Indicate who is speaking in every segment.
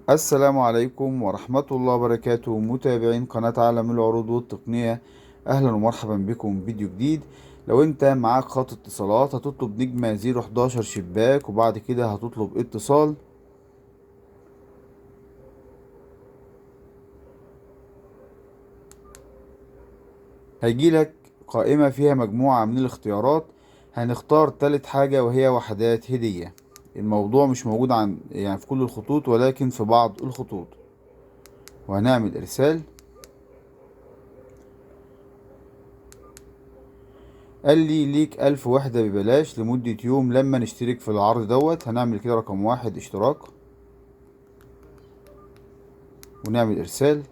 Speaker 1: السلام عليكم ورحمة الله وبركاته، متابعين قناة عالم العروض والتقنية. أهلا ومرحبا بكم فيديو جديد. لو انت معاك خط اتصالات هتطلب نجمة 011 شباك، وبعد كده هتطلب اتصال. هيجيلك قائمة فيها مجموعة من الاختيارات. هنختار تالت حاجة وهي وحدات هدية. الموضوع مش موجود يعني في كل الخطوط، ولكن في بعض الخطوط. وهنعمل إرسال. قال لي ليك 1000 وحدة ببلاش لمدة يوم لما نشترك في العرض دوت. هنعمل كده رقم 1 اشتراك، ونعمل إرسال.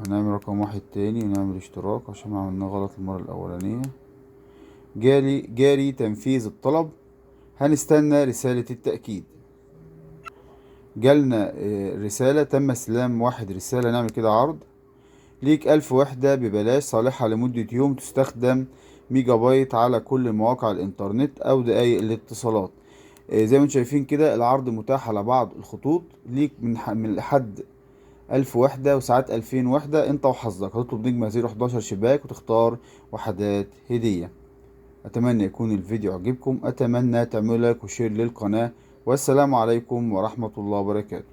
Speaker 1: هنعمل رقم 1 تاني ونعمل اشتراك عشان عملناه غلط المرة الأولانية. جاري تنفيذ الطلب. هنستنى رسالة التأكيد. جالنا رسالة تم استلام 1 رسالة. نعمل كده عرض. ليك 1000 وحدة ببلاش صالحة لمدة يوم، تستخدم ميجا بايت على كل مواقع الإنترنت أو دقايق الاتصالات. زي ما انتم شايفين كده العرض متاح على بعض الخطوط. ليك من لحد 1000 وحدة وساعات 2000 وحدة. انت وحظك هتطلب نجمة 011 شباك وتختار وحدات هدية. أتمنى يكون الفيديو عجبكم. أتمنى تعملوا لايك وشير للقناة. والسلام عليكم ورحمة الله وبركاته.